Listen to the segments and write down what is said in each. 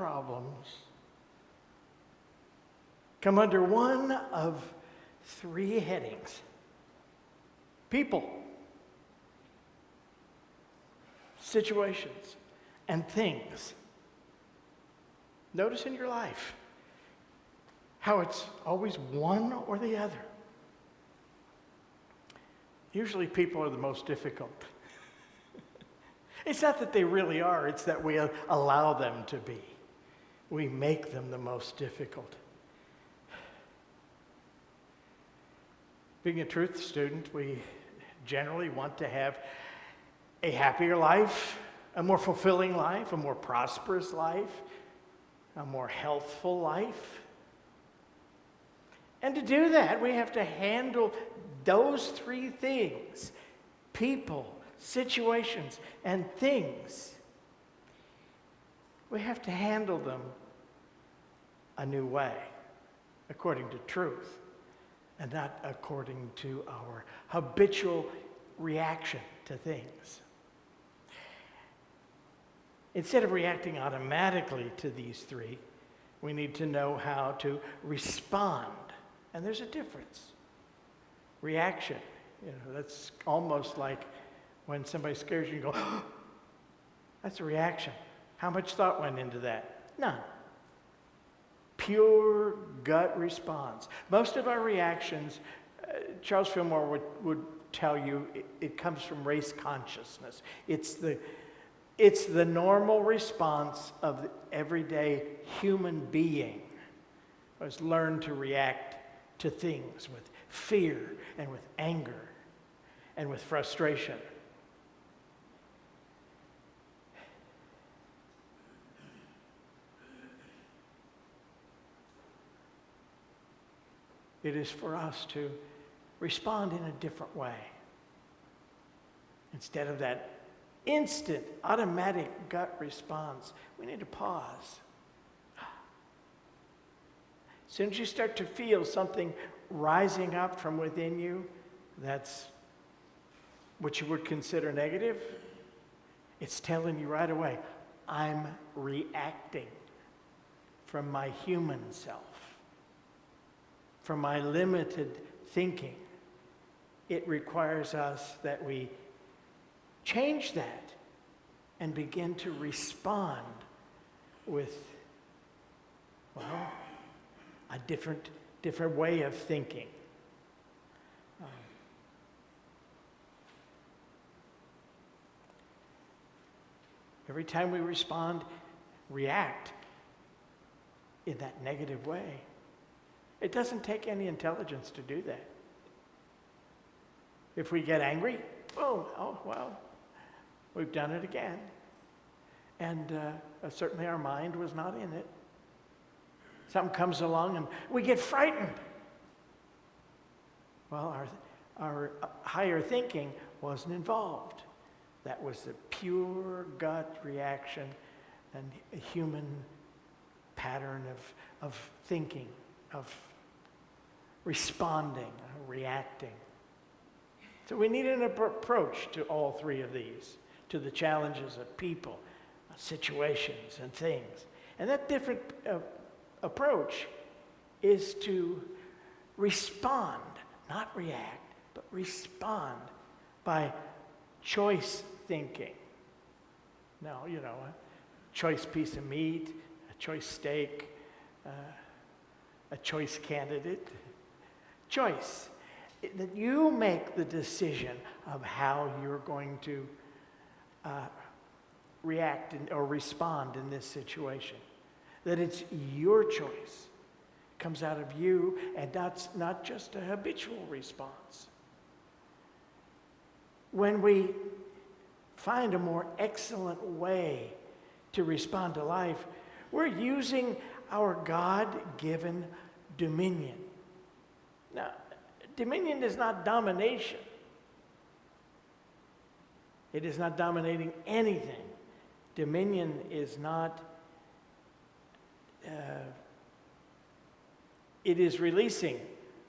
problems come under one of three headings: people, situations, and things. Notice in your life how it's always one or the other. Usually people are the most difficult. It's not that they really are, it's that we allow them to be. We make them the most difficult. Being a truth student, we generally want to have a happier life, a more fulfilling life, a more prosperous life, a more healthful life. And to do that, we have to handle those three things: people, situations, and things. We have to handle them a new way, according to truth, and not according to our habitual reaction to things. Instead of reacting automatically to these three, we need to know how to respond. And there's a difference. Reaction, that's almost like when somebody scares you, you go, oh, that's a reaction. How much thought went into that? None. Pure gut response. Most of our reactions, Charles Fillmore would tell you, it comes from race consciousness. It's the normal response of the everyday human being, has learned to react to things with fear and with anger and with frustration. It is for us to respond in a different way. Instead of that instant, automatic gut response, we need to pause. As soon as you start to feel something rising up from within you, that's what you would consider negative, it's telling you right away, I'm reacting from my human self, from my limited thinking. It requires us that we change that and begin to respond with, a different way of thinking. Every time we react in that negative way, it doesn't take any intelligence to do that. If we get angry, we've done it again. And certainly our mind was not in it. Something comes along and we get frightened. Well, our higher thinking wasn't involved. That was the pure gut reaction and a human pattern of thinking, of responding, reacting. So we need an approach to all three of these, to the challenges of people, situations, and things. And that different approach is to respond, not react, but respond by choice thinking. Now, a choice piece of meat, a choice steak, a choice candidate. Choice. That you make the decision of how you're going to react or respond in this situation. That it's your choice. It comes out of you, and that's not just a habitual response. When we find a more excellent way to respond to life, we're using our God-given dominion. Now, dominion is not domination. It is not dominating anything. Dominion is not, it is releasing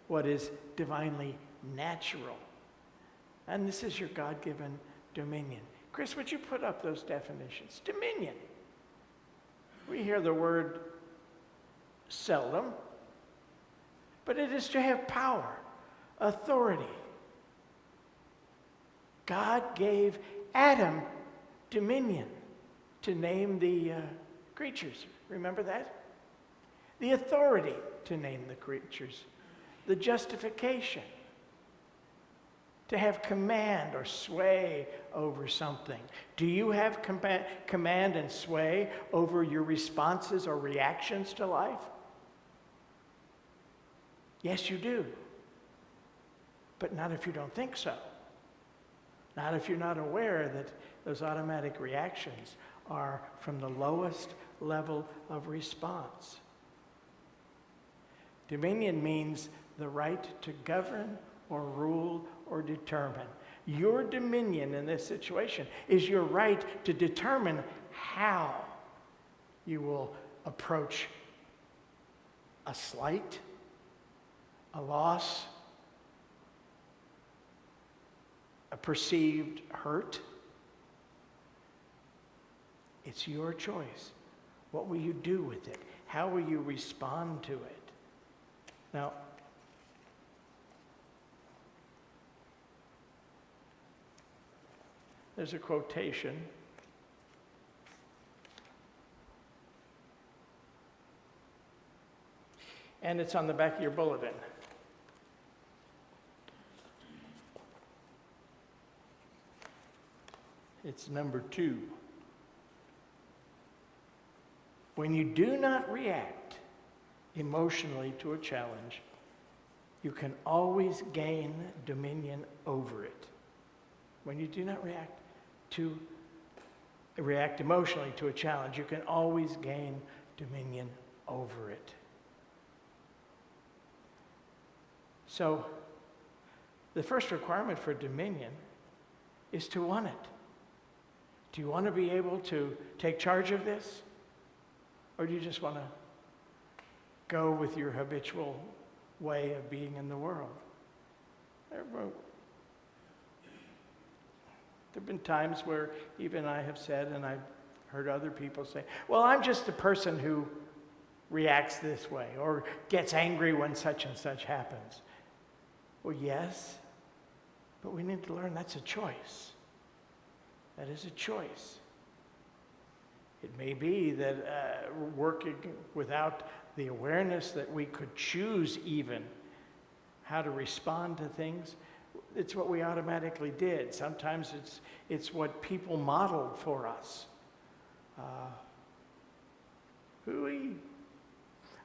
what is divinely natural. And this is your God-given dominion. Chris, would you put up those definitions? Dominion. We hear the word seldom, but it is to have power, authority. God gave Adam dominion to name the creatures. Remember that? The authority to name the creatures. The justification to have command or sway over something. Do you have command and sway over your responses or reactions to life? Yes, you do. But not if you don't think so. Not if you're not aware that those automatic reactions are from the lowest level of response. Dominion means the right to govern or rule or determine. Your dominion in this situation is your right to determine how you will approach a slight, a loss, a perceived hurt. It's your choice. What will you do with it? How will you respond to it? Now, there's a quotation. And it's on the back of your bulletin. It's number 2. When you do not react emotionally to a challenge, you can always gain dominion over it. When you do not react emotionally to a challenge, you can always gain dominion over it. So, the first requirement for dominion is to want it. Do you want to be able to take charge of this? Or do you just want to go with your habitual way of being in the world? There have been times where even I have said, and I've heard other people say, well, I'm just the person who reacts this way or gets angry when such and such happens. Well, yes, but we need to learn that's a choice. That is a choice. It may be that working without the awareness that we could choose even how to respond to things, it's what we automatically did. Sometimes it's what people modeled for us.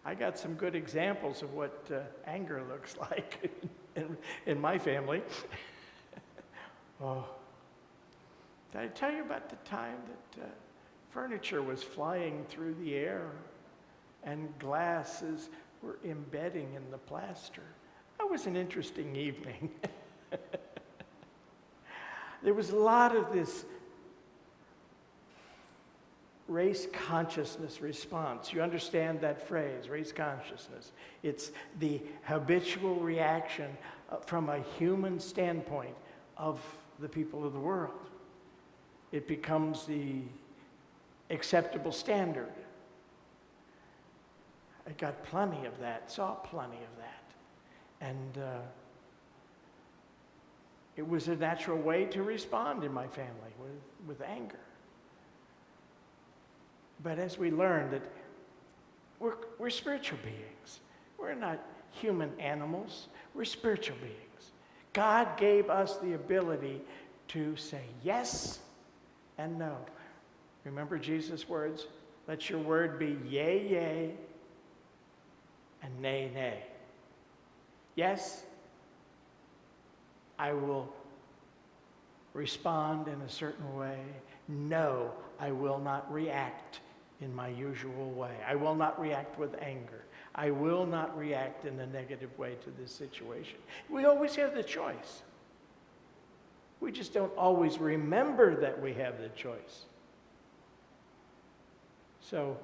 I got some good examples of what anger looks like in my family. Oh, did I tell you about the time that furniture was flying through the air and glasses were embedding in the plaster? That was an interesting evening. There was a lot of this race consciousness response. You understand that phrase, race consciousness. It's the habitual reaction from a human standpoint of the people of the world. It becomes the acceptable standard. I got plenty of that, saw plenty of that. And it was a natural way to respond in my family with anger. But as we learned that we're spiritual beings. We're not human animals. We're spiritual beings. God gave us the ability to say yes and no. Remember Jesus' words? Let your word be yea, yea, and nay, nay. Yes, I will respond in a certain way. No, I will not react in my usual way. I will not react with anger. I will not react in a negative way to this situation. We always have the choice. We just don't always remember that we have the choice. So,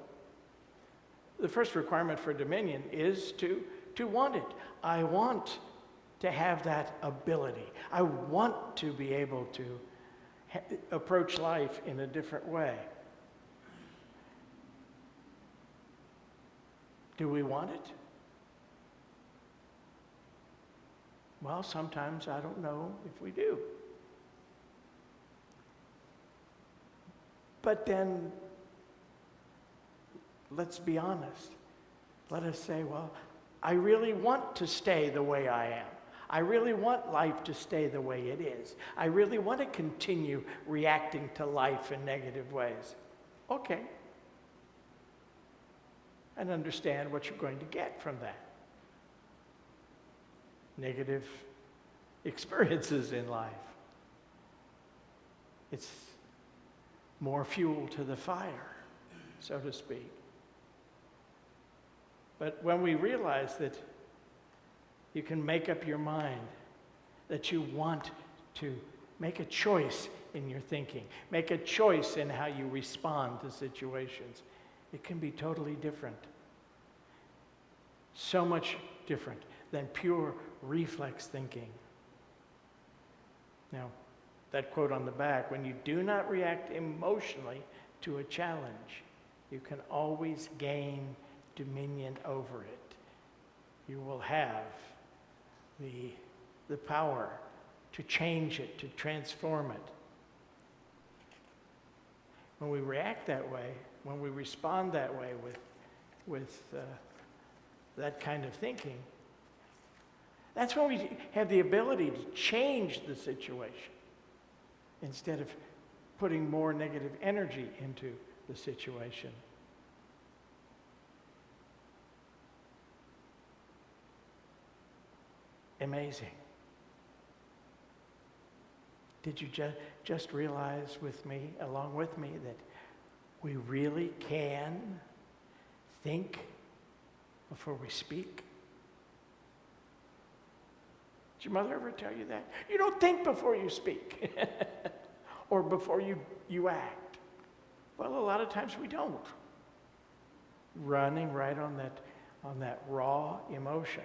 the first requirement for dominion is to want it. I want to have that ability. I want to be able to approach life in a different way. Do we want it? Well, sometimes I don't know if we do. But then, let's be honest. Let us say, well, I really want to stay the way I am. I really want life to stay the way it is. I really want to continue reacting to life in negative ways. Okay. And understand what you're going to get from that. Negative experiences in life. It's more fuel to the fire, so to speak. But when we realize that you can make up your mind that you want to make a choice in your thinking, make a choice in how you respond to situations, it can be totally different. So much different than pure reflex thinking. Now, that quote on the back, when you do not react emotionally to a challenge, you can always gain dominion over it. You will have the power to change it, to transform it. When we react that way, when we respond that way with that kind of thinking, that's when we have the ability to change the situation instead of putting more negative energy into the situation. Amazing. Did you just realize with me, along with me, that we really can think before we speak? Did your mother ever tell you that? You don't think before you speak or before you act. Well, a lot of times we don't. Running right on that raw emotion.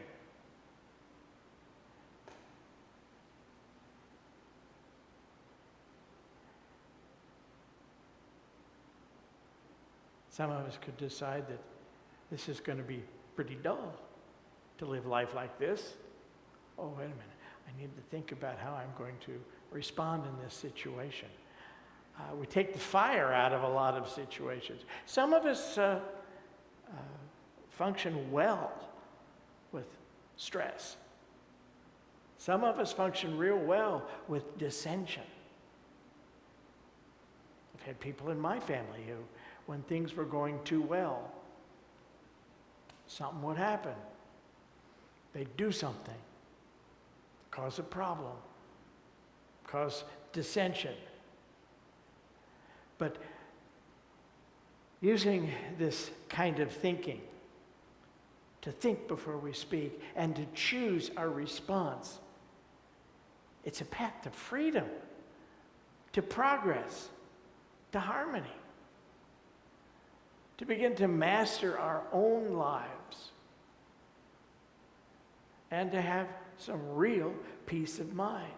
Some of us could decide that this is going to be pretty dull to live life like this. Oh, wait a minute. I need to think about how I'm going to respond in this situation. We take the fire out of a lot of situations. Some of us function well with stress. Some of us function real well with dissension. I've had people in my family who, when things were going too well, something would happen. They'd do something, cause a problem, cause dissension. But using this kind of thinking, to think before we speak and to choose our response, it's a path to freedom, to progress, to harmony, to begin to master our own lives, and to have some real peace of mind.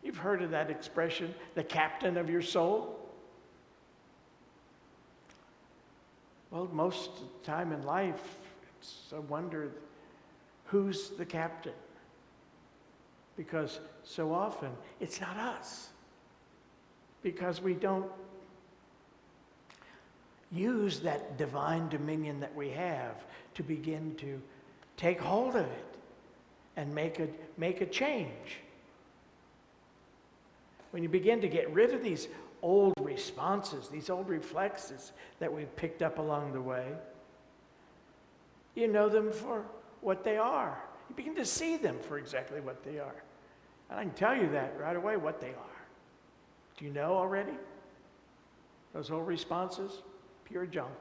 You've heard of that expression, the captain of your soul? Well, most of the time in life, it's a wonder who's the captain. Because so often, it's not us. Because we don't use that divine dominion that we have to begin to take hold of it and make a change. When you begin to get rid of these old responses, these old reflexes that we've picked up along the way, you know them for what they are. You begin to see them for exactly what they are. And I can tell you that right away, what they are. Do you know already? Those old responses? Pure junk.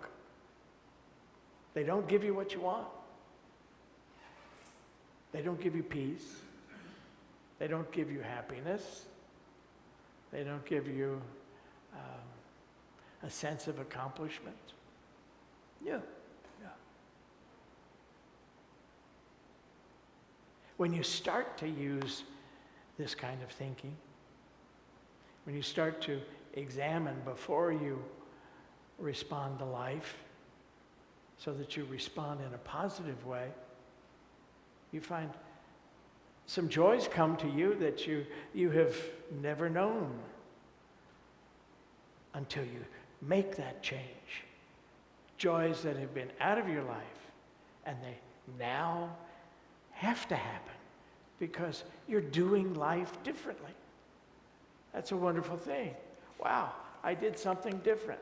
They don't give you what you want. They don't give you peace. They don't give you happiness. They don't give you a sense of accomplishment. Yeah. When you start to use this kind of thinking, when you start to examine before you respond to life, so that you respond in a positive way, you find some joys come to you that you have never known until you make that change. Joys that have been out of your life, and they now have to happen because you're doing life differently. That's a wonderful thing. Wow, I did something different.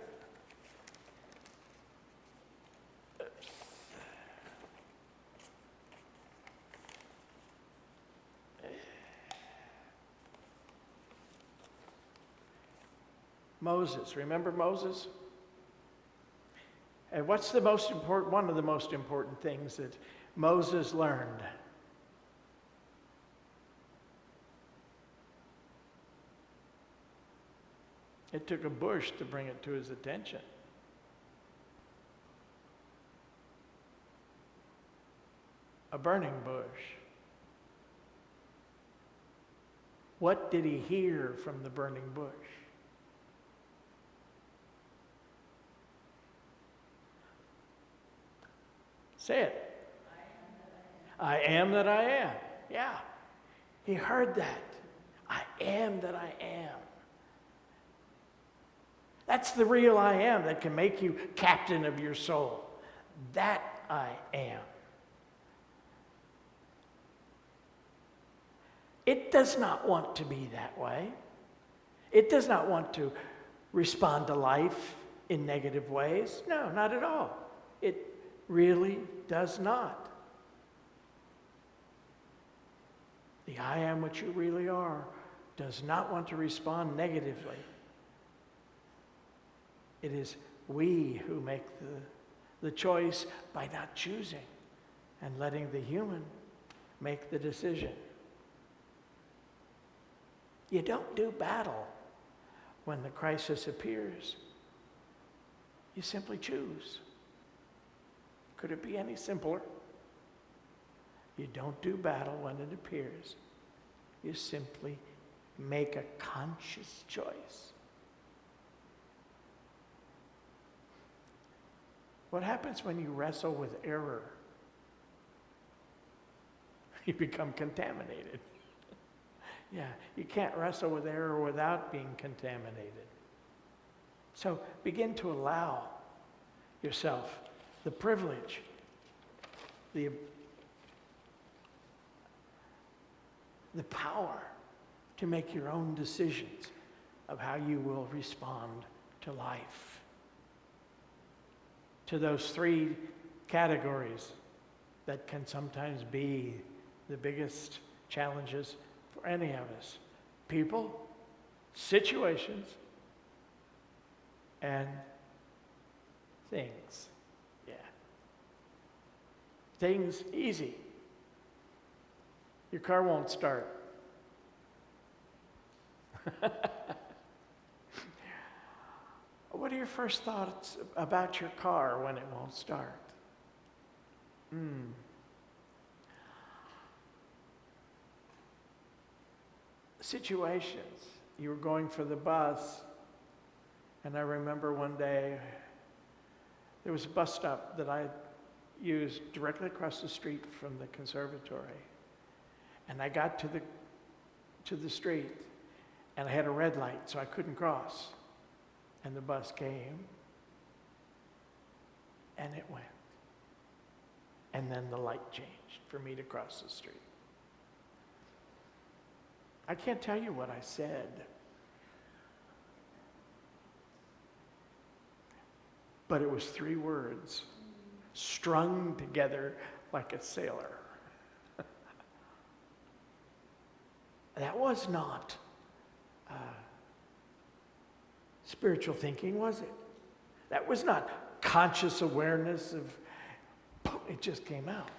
Moses, remember Moses? And what's the most important, one of the most important things that Moses learned? It took a bush to bring it to his attention. A burning bush. What did he hear from the burning bush? Say it. I am that I am. Yeah. He heard that. I am that I am. That's the real I am that can make you captain of your soul. That I am. It does not want to be that way. It does not want to respond to life in negative ways. No, not at all. It really does not. The I am what you really are does not want to respond negatively. It is we who make the choice by not choosing and letting the human make the decision. You don't do battle when the crisis appears. You simply choose. Could it be any simpler? You don't do battle when it appears. You simply make a conscious choice. What happens when you wrestle with error? You become contaminated. Yeah, you can't wrestle with error without being contaminated. So begin to allow yourself the privilege, the power to make your own decisions of how you will respond to life. To those three categories that can sometimes be the biggest challenges for any of us: people, situations, and things. Yeah. Things, easy. Your car won't start. What are your first thoughts about your car when it won't start? Situations. You were going for the bus, and I remember one day there was a bus stop that I used directly across the street from the conservatory. And I got to the street, and I had a red light, so I couldn't cross. And the bus came, and it went. And then the light changed for me to cross the street. I can't tell you what I said. But it was 3 words strung together like a sailor. That was not spiritual thinking, was it? That was not conscious awareness of, boom, it just came out.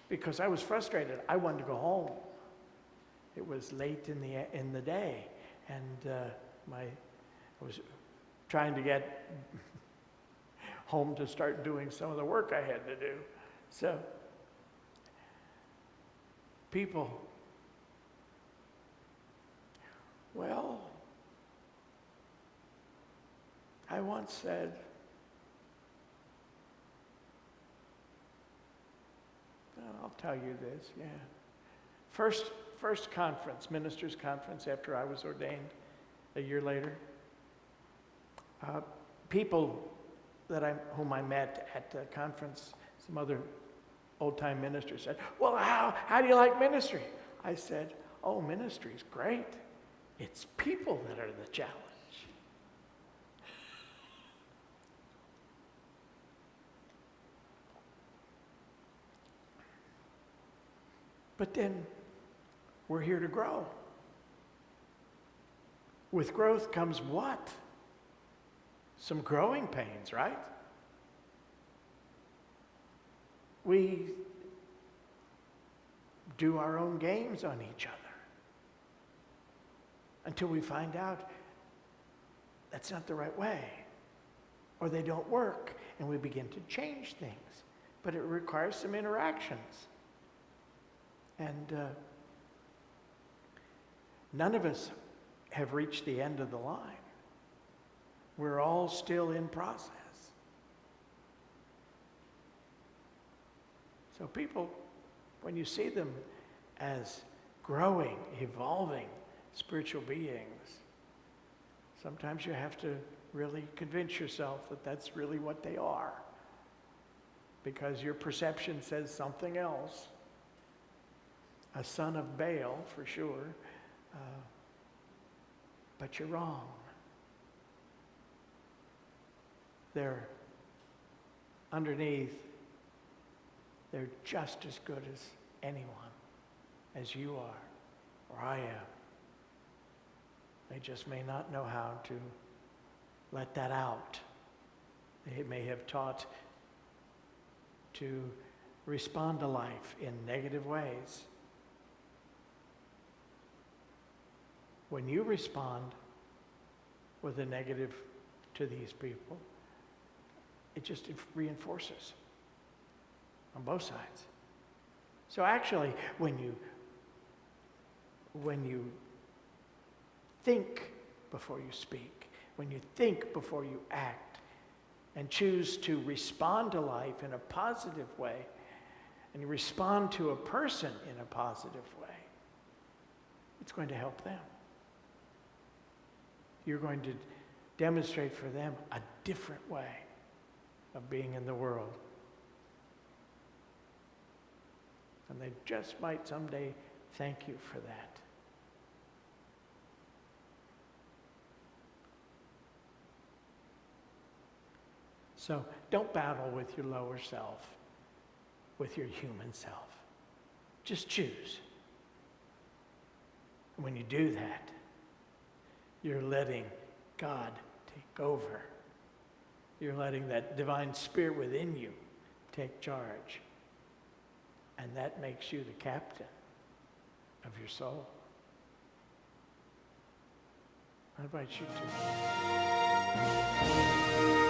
Because I was frustrated. I wanted to go home. It was late in the day, and I was trying to get home to start doing some of the work I had to do. So, people, well, I once said, tell you this, yeah. First conference, ministers' conference after I was ordained a year later. People whom I met at the conference, some other old-time ministers said, well, how do you like ministry? I said, oh, ministry's great. It's people that are the challenge. But then we're here to grow. With growth comes what? Some growing pains, right? We do our own games on each other until we find out that's not the right way, or they don't work, and we begin to change things. But it requires some interactions. And none of us have reached the end of the line. We're all still in process. So people, when you see them as growing, evolving spiritual beings, sometimes you have to really convince yourself that that's really what they are, because your perception says something else. A son of Baal, for sure, but you're wrong. They're underneath, they're just as good as anyone, as you are, or I am. They just may not know how to let that out. They may have taught to respond to life in negative ways. When you respond with a negative to these people, it just reinforces on both sides. So actually, when you think before you speak, when you think before you act, and choose to respond to life in a positive way, and you respond to a person in a positive way, it's going to help them. You're going to demonstrate for them a different way of being in the world. And they just might someday thank you for that. So don't battle with your lower self, with your human self. Just choose. And when you do that, you're letting God take over. You're letting that divine spirit within you take charge. And that makes you the captain of your soul. I invite you to.